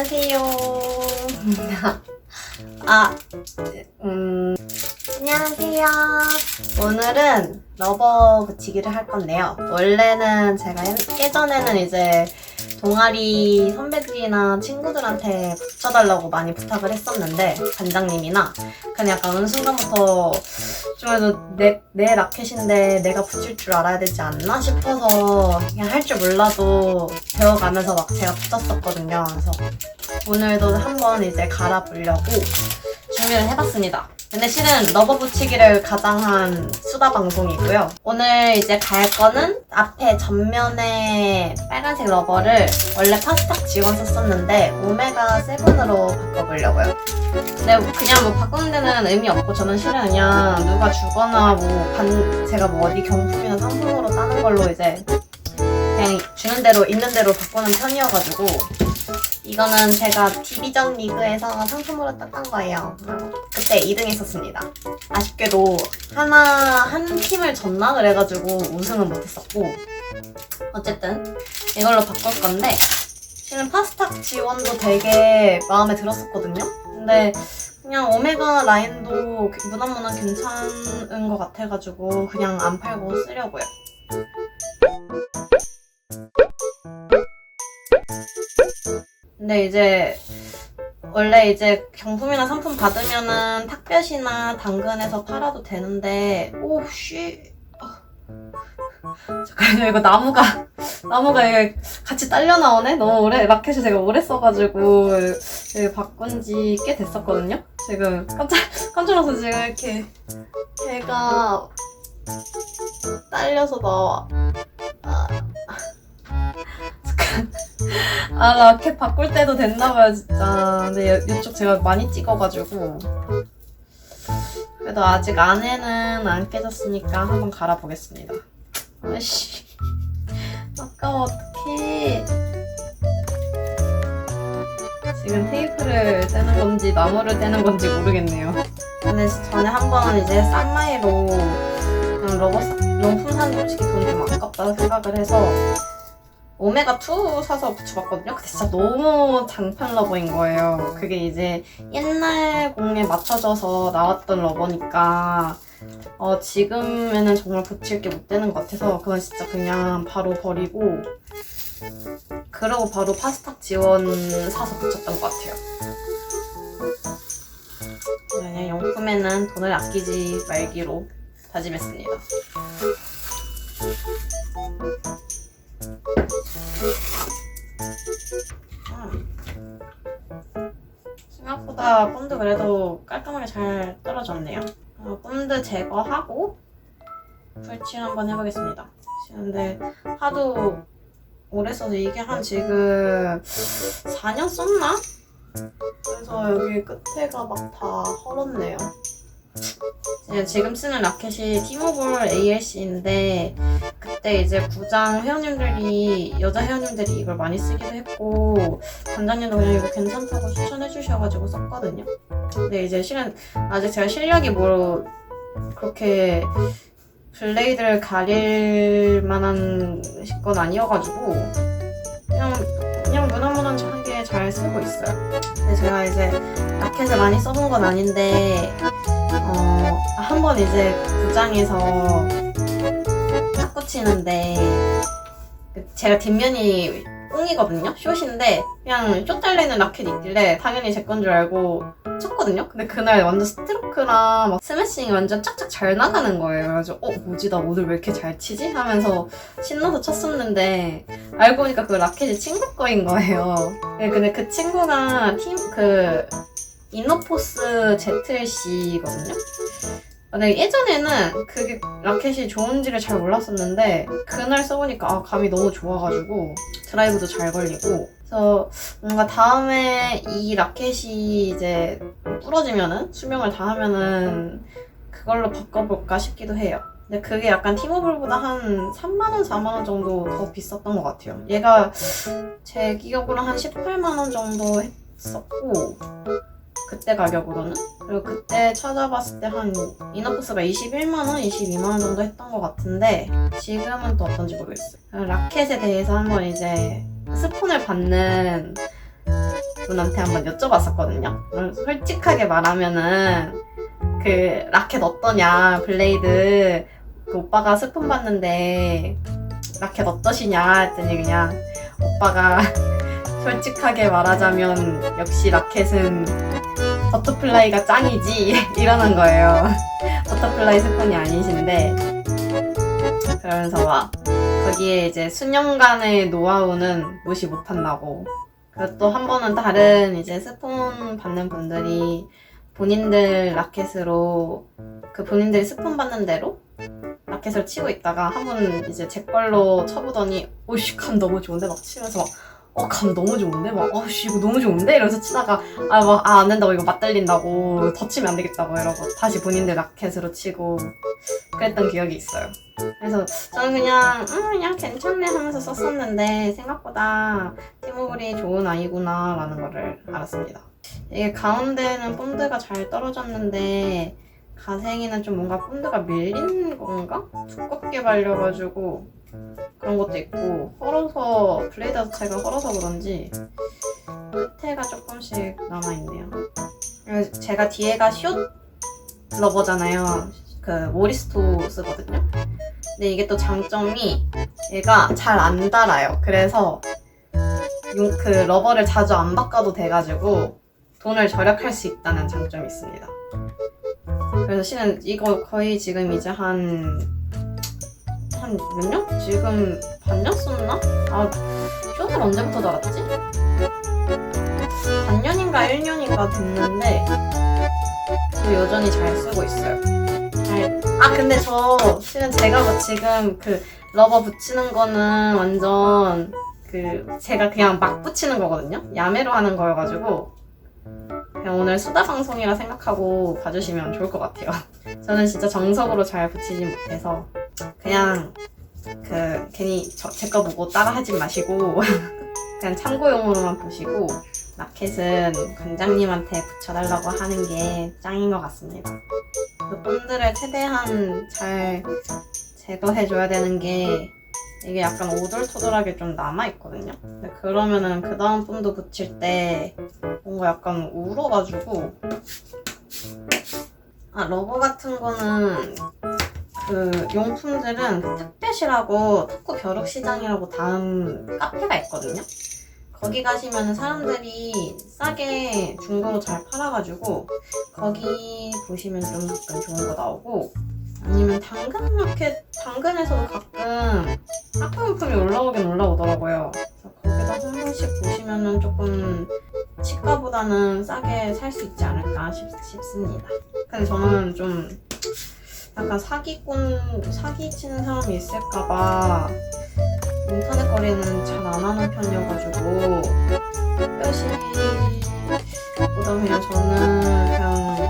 안녕하세요. 아, 안녕하세요. 오늘은 러버 붙이기를 할 건데요. 원래는 제가 예전에는 이제 동아리 선배들이나 친구들한테 붙여달라고 많이 부탁을 했었는데, 반장님이나. 근데 약간 어느 순간부터 좀 그래도 내 라켓인데 내가 붙일 줄 알아야 되지 않나 싶어서 그냥 할 줄 몰라도 배워가면서 막 제가 붙였었거든요. 그래서 오늘도 한번 이제 갈아보려고 준비를 해봤습니다. 근데 실은 러버 붙이기를 가장한 수다 방송이고요. 오늘 이제 갈 거는 앞에 전면에 빨간색 러버를 원래 파스탁 지원 썼었는데 오메가 7으로 바꿔보려고요. 근데 그냥 뭐 바꾸는 데는 의미 없고 저는 실은 그냥 누가 주거나 제가 뭐 어디 경품이나 상품으로 따는 걸로 이제 그냥 주는 대로 있는 대로 바꾸는 편이어가지고 이거는 제가 디비전 리그에서 상품으로 땄던 거예요. 그때 2등 했었습니다. 아쉽게도 한 팀을 졌나 그래가지고 우승은 못했었고 어쨌든 이걸로 바꿀 건데 실은 파스탁 지원도 되게 마음에 들었었거든요. 근데 그냥 오메가 라인도 무난무난 괜찮은 것 같아가지고 그냥 안 팔고 쓰려고요. 근데 이제 원래 이제 경품이나 상품 받으면은 탁볕이나 당근에서 팔아도 되는데 잠깐만요. 이거 나무가 이게 같이 딸려 나오네? 너무 오래 라켓을 제가 오래 써가지고 바꾼 지 꽤 됐었거든요. 지금 깜짝 놀라서 지금 이렇게 걔가 딸려서 나와. 라켓 바꿀 때도 됐나봐요, 진짜. 근데 이쪽 제가 많이 찍어가지고. 그래도 아직 안에는 안 깨졌으니까 한번 갈아보겠습니다. 아이씨. 아까워, 어떡해. 지금 테이프를 떼는 건지 나무를 떼는 건지 모르겠네요. 근데 전에 한번 이제 싼마이로 명품 사는 솔직히 돈 좀 아깝다 생각을 해서 오메가2 사서 붙여봤거든요. 근데 진짜 너무 장판 러버인 거예요. 그게 이제 옛날 공에 맞춰져서 나왔던 러버니까 지금에는 정말 붙일 게 못 되는 것 같아서 그건 진짜 그냥 바로 버리고 그러고 바로 파스탁 지원 사서 붙였던 것 같아요. 그냥 용품에는 돈을 아끼지 말기로 다짐했습니다. 생각보다 본드 그래도 깔끔하게 잘 떨어졌네요. 본드 제거하고 풀칠 한번 해보겠습니다. 근데 하도 오래 써서 이게 한 지금 4년 썼나? 그래서 여기 끝에가 막 다 헐었네요. 지금 쓰는 라켓이 티모볼 ALC인데 그때 이제 부장 여자 회원님들이 이걸 많이 쓰기도 했고 단장님도 그냥 이거 괜찮다고 추천해 주셔가지고 썼거든요. 근데 이제 실은 아직 제가 실력이 뭐 그렇게 블레이드를 가릴 만한 건 아니어가지고 그냥 무난무난하게 잘 쓰고 있어요. 근데 제가 이제 라켓을 많이 써본 건 아닌데 한번 이제 부장에서 탁구 치는데 제가 뒷면이 꽁이거든요? 숏인데 그냥 숏 달려있는 라켓 있길래 당연히 제 건 줄 알고 쳤거든요? 근데 그날 완전 스트로크랑 막 스매싱이 완전 짝짝 잘 나가는 거예요. 그래서 뭐지 나 오늘 왜 이렇게 잘 치지? 하면서 신나서 쳤었는데 알고 보니까 그 라켓이 친구 거인 거예요. 근데 그 친구가 이너포스 ZLC거든요? 근데 예전에는 그게 라켓이 좋은지를 잘 몰랐었는데 그날 써보니까 감이 너무 좋아가지고 드라이브도 잘 걸리고 그래서 뭔가 다음에 이 라켓이 이제 부러지면은 수명을 다하면은 그걸로 바꿔볼까 싶기도 해요. 근데 그게 약간 티모볼보다 한 3만원, 4만원 정도 더 비쌌던 것 같아요. 얘가 제 기억으로 한 18만원 정도 했었고 그때 가격으로는. 그리고 그때 찾아봤을 때 한 이너포스가 21만원, 22만원 정도 했던 것 같은데 지금은 또 어떤지 모르겠어요. 라켓에 대해서 한번 이제 스폰을 받는 분한테 한번 여쭤봤었거든요. 솔직하게 말하면은 그 라켓 어떠냐, 블레이드 그 오빠가 스폰 봤는데 라켓 어떠시냐 했더니 그냥 오빠가 솔직하게 말하자면 역시 라켓은 버터플라이가 짱이지 이러는 거예요. 버터플라이 스폰이 아니신데, 그러면서 막 거기에 이제 수년간의 노하우는 무시 못한다고. 그리고 또 한 번은 다른 이제 스폰 받는 분들이 본인들 라켓으로 그 본인들이 스폰 받는 대로 라켓을 치고 있다가 한 번 이제 제 걸로 쳐보더니 오씨 감 너무 좋은데 막 치면서 막 감 너무 좋은데 막 어씨 이거 너무 좋은데 이러면서 치다가 안 된다고 이거 맞들린다고 더 치면 안 되겠다고 이러고 다시 본인들 라켓으로 치고 그랬던 기억이 있어요. 그래서 저는 그냥 괜찮네 하면서 썼었는데 생각보다 팀워크이 좋은 아이구나 라는 거를 알았습니다. 이게 가운데는 본드가 잘 떨어졌는데 가생이는 좀 뭔가 본드가 밀린 건가? 두껍게 발려가지고 그런 것도 있고, 헐어서 블레이드 자체가 헐어서 그런지 끝에가 조금씩 남아있네요. 제가 뒤에가 숏 러버잖아요. 그 모리스토 쓰거든요. 근데 이게 또 장점이 얘가 잘 안 닳아요. 그래서 그 러버를 자주 안 바꿔도 돼가지고 돈을 절약할 수 있다는 장점이 있습니다. 그래서 실은 이거 거의 지금 이제 한 몇 년? 지금 반년 썼나? 숏을 언제부터 달았지? 반년인가 1년인가 됐는데 여전히 잘 쓰고 있어요. 근데 실은 제가 뭐 지금 그 러버 붙이는 거는 완전 제가 그냥 막 붙이는 거거든요. 야매로 하는 거여가지고 그냥 오늘 수다 방송이라 생각하고 봐주시면 좋을 것 같아요. 저는 진짜 정석으로 잘 붙이지 못해서 그냥 괜히 제 거 보고 따라하지 마시고 그냥 참고용으로만 보시고 라켓은 관장님한테 붙여달라고 하는 게 짱인 것 같습니다. 그 본드를 최대한 잘 제거해줘야 되는 게 이게 약간 오돌토돌하게 좀 남아있거든요. 근데 그러면은 그 다음 본드 붙일 때 뭔가 약간 울어가지고 러버 같은 거는 그 용품들은 탁볕이라고 탁구 벼룩시장이라고 다음 카페가 있거든요. 거기 가시면 사람들이 싸게 중고로 잘 팔아가지고 거기 보시면 좀 가끔 좋은 거 나오고, 아니면 당근에서도 가끔 학부용품이 올라오더라고요. 그래서 거기다 한 번씩 보시면은 조금 치과보다는 싸게 살 수 있지 않을까 싶습니다. 근데 저는 좀 약간 사기 치는 사람이 있을까봐 인터넷 거래는 잘 안 하는 편이어가지고 뼈시보다 그냥 저는 그냥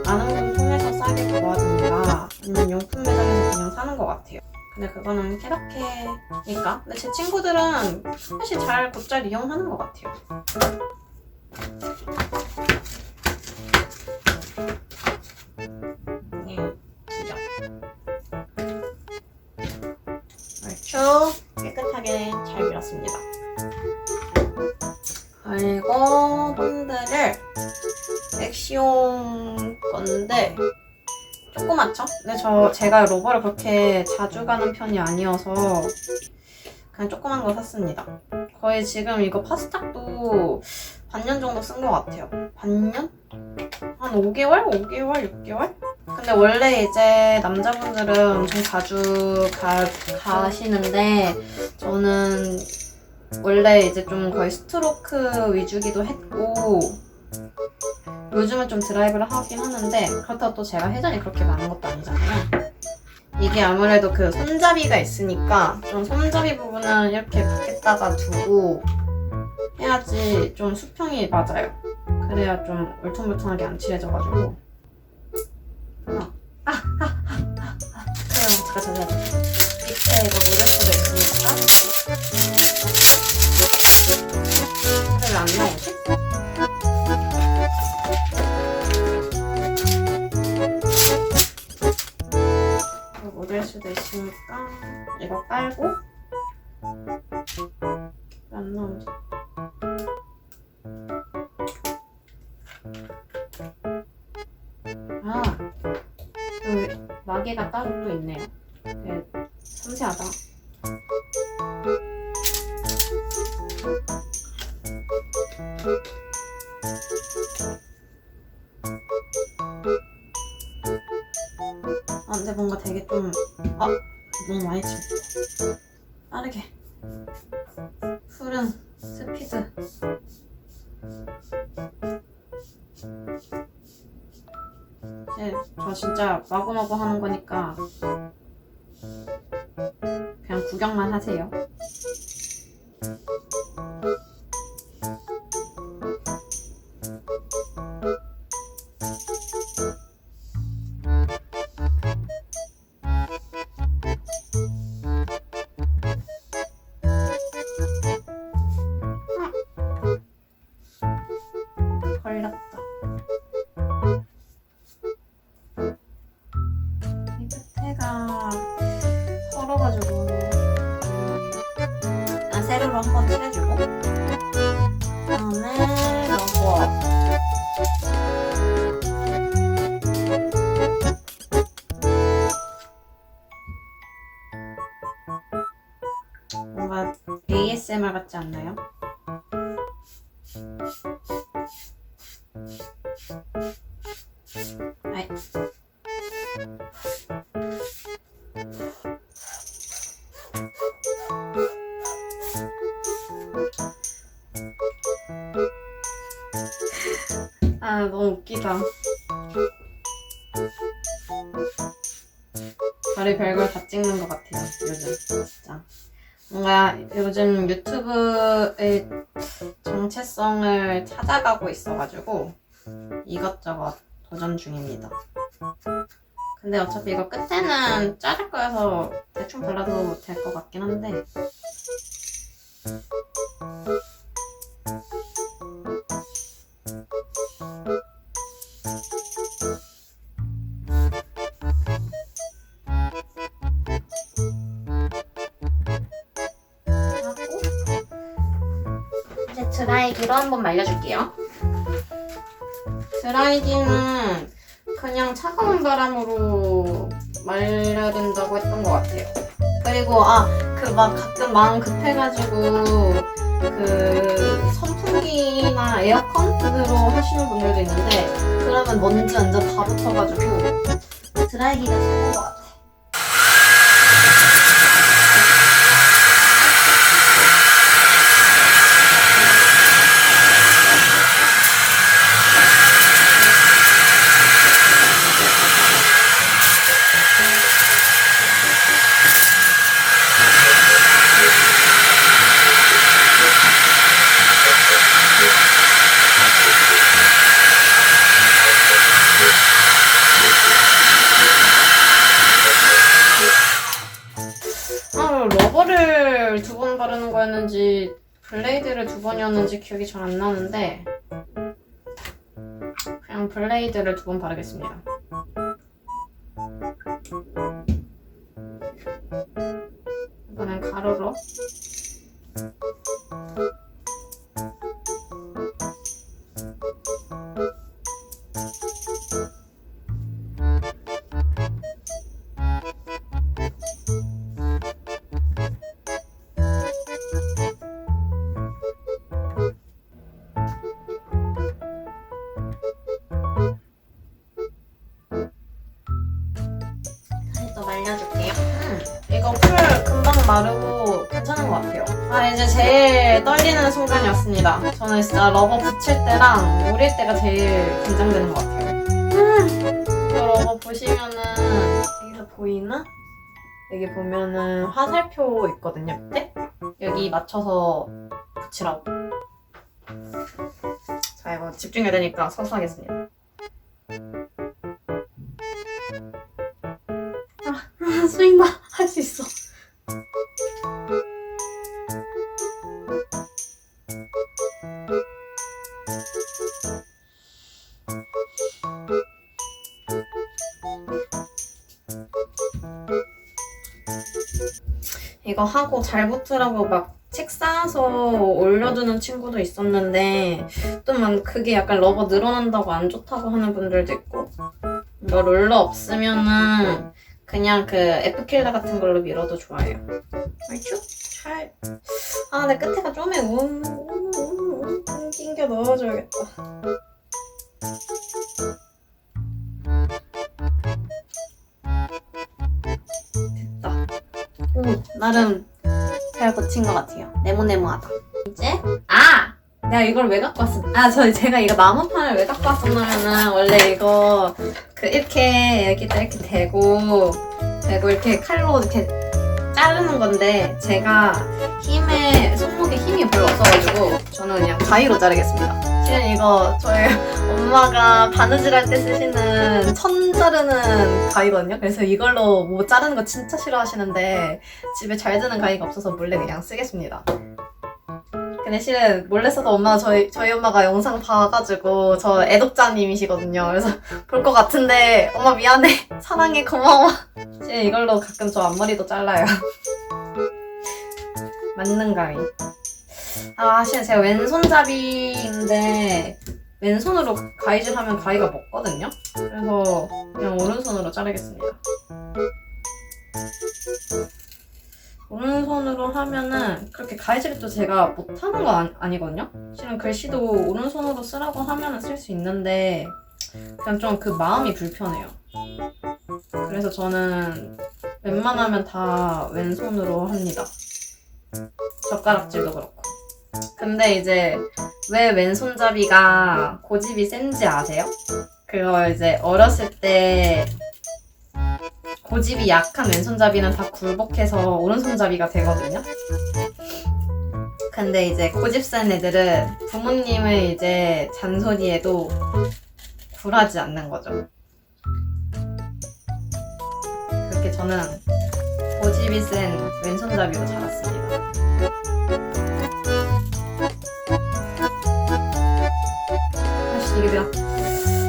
아는 분 통해서 싸게 구하든가 아니면 용품 매장에서 그냥 사는 것 같아요. 근데 그거는 케바케니까. 근데 제 친구들은 사실 곧잘 이용하는 것 같아요. 얼추 깨끗하게 잘 밀었습니다. 그리고 본드를 엑시온 건데 조그맣죠? 근데 제가 러버를 그렇게 자주 가는 편이 아니어서 그냥 조그만 거 샀습니다. 거의 지금 이거 파스탁도 반년 정도 쓴 것 같아요. 반년? 한 5개월? 6개월? 근데 원래 이제 남자분들은 엄청 자주 가시는데 저는 원래 이제 좀 거의 스트로크 위주기도 했고 요즘은 좀 드라이브를 하긴 하는데 그렇다고 또 제가 회전이 그렇게 많은 것도 아니잖아요. 이게 아무래도 그 손잡이가 있으니까 좀 손잡이 부분은 이렇게 밖에다가 두고 해야지 좀 수평이 맞아요. 그래야 좀 울퉁불퉁하게 안 칠해져가지고. 그래요. 제가 밑에 이거 묻을 수도 있으니까. 근데 왜 안 나오지? 이거 묻을 수도 있으니까 이거 깔고. 왜 안 나오지? 가게가 따로 또 있네요. 되게 섬세하다. 근데 뭔가 되게 좀 너무 많이 치웠어. 빠르게 푸른 스피드. 저 진짜 마구마구 하는 거니까 그냥 구경만 하세요. 걸렸다. 이 끝에가 헐어가지고 세로로 한번 칠해주고 그다음에 러버. 뭔가 ASMR 같지 않나요? 아이. 너무 웃기다. 별의 별걸 다 찍는 것 같아요, 요즘. 진짜. 뭔가 요즘 유튜브의 정체성을 찾아가고 있어가지고 이것저것 도전 중입니다. 근데 어차피 이거 끝에는 자를 거여서 대충 발라도 될 것 같긴 한데 이제 드라이기로 한번 말려줄게요. 드라이기는 그냥 차가운 바람으로 말려야 된다고 했던 것 같아요. 그리고 그 막 가끔 마음 급해가지고 그 선풍기나 에어컨으로 하시는 분들도 있는데 그러면 먼지 완전 다 붙어가지고 드라이기가 최고인 것 같아. 러버를 2번 바르는 거였는지 블레이드를 2번이었는지 기억이 잘 안 나는데 그냥 블레이드를 2번 바르겠습니다. 이번엔 가로로. 말려줄게요. 이거 풀 금방 마르고 괜찮은 것 같아요. 이제 제일 떨리는 순간이 왔습니다. 저는 진짜 러버 붙일 때랑 오릴 때가 제일 긴장되는 것 같아요. 이 러버 보시면은 여기서 보이나? 여기 보면은 화살표 있거든요, 밑에? 여기 맞춰서 붙이라고. 자, 이거 집중해야 되니까 서서 하겠습니다. 수인아, 할 수 있어. 이거 하고 잘 붙으라고 막 책 쌓아서 올려두는 친구도 있었는데 또 막 그게 약간 러버 늘어난다고 안 좋다고 하는 분들도 있고 이거 롤러 없으면은 그냥 그 F킬러 같은 걸로 밀어도 좋아요. 알죠? 근데 끝에가 좀에 낑겨 넣어줘야겠다. 됐다. 나름 잘 고친 것 같아요. 네모네모하다. 이제 내가 이걸 왜 갖고 왔었나? 제가 이거 나무판을 왜 갖고 왔었냐면은 원래 이거 이렇게 여기다 이렇게 대고 이렇게 칼로 이렇게 자르는 건데 제가 손목에 힘이 별로 없어가지고 저는 그냥 가위로 자르겠습니다. 실은 이거 저희 엄마가 바느질 할 때 쓰시는 천 자르는 가위거든요. 그래서 이걸로 뭐 자르는 거 진짜 싫어하시는데 집에 잘 드는 가위가 없어서 몰래 그냥 쓰겠습니다. 근데 실은 몰래 써도 엄마가 저희 엄마가 영상 봐가지고 저 애독자님이시거든요. 그래서 볼 것 같은데 엄마 미안해. 사랑해 고마워. 실은 이걸로 가끔 저 앞머리도 잘라요. 맞는 가위. 실은 제가 왼손잡이인데 왼손으로 가위질하면 가위가 먹거든요. 그래서 그냥 오른손으로 자르겠습니다. 오른손으로 하면은 그렇게 가위질도 제가 못하는 건 아니거든요. 실은 글씨도 오른손으로 쓰라고 하면은 쓸 수 있는데 그냥 좀 그 마음이 불편해요. 그래서 저는 웬만하면 다 왼손으로 합니다. 젓가락질도 그렇고. 근데 이제 왜 왼손잡이가 고집이 센지 아세요? 그거 이제 어렸을 때 고집이 약한 왼손잡이는 다 굴복해서 오른손잡이가 되거든요. 근데 이제 고집 센 애들은 부모님을 이제 잔소리해도 굴하지 않는 거죠. 그렇게 저는 고집이 센 왼손잡이로 자랐습니다. 이게 내가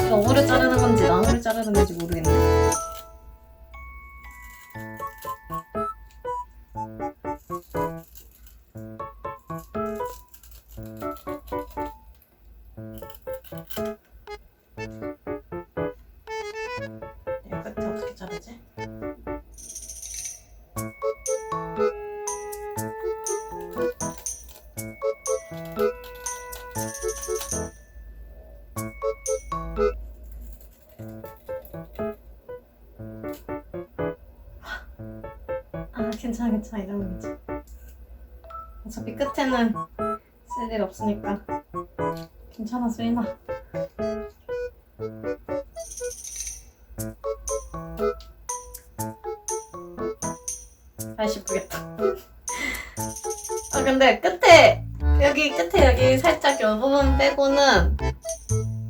너무를 자르는 건지 나무를 자르는 건지 모르겠네. 끝에 어떻게 자르지? 괜찮아 이러면 괜찮아. 어차피 끝에는 쓸 일 없으니까 괜찮아 수인아. 아이씨 모르겠다. 근데 여기 살짝 이 부분 빼고는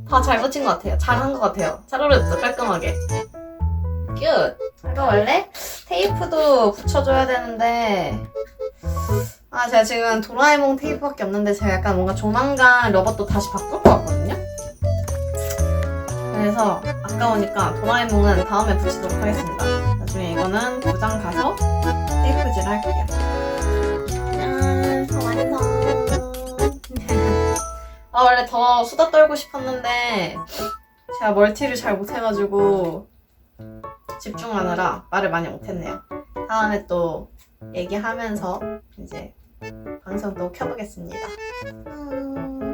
다 잘 붙인 것 같아요. 잘한 것 같아요. 잘 어울렸죠? 깔끔하게. 굿! 이거 원래 테이프도 붙여줘야 되는데 제가 지금 도라에몽 테이프밖에 없는데 제가 약간 뭔가 조만간 러버도 다시 바꿀 것 같거든요? 그래서 아까우니까 도라에몽은 다음에 붙이도록 하겠습니다. 나중에 이거는 도장 가서 테이프질 할게요. 짠! 완성! 원래 더 수다 떨고 싶었는데 제가 멀티를 잘 못해가지고 집중하느라 말을 많이 못했네요. 다음에 또 얘기하면서 이제 방송 또 켜보겠습니다.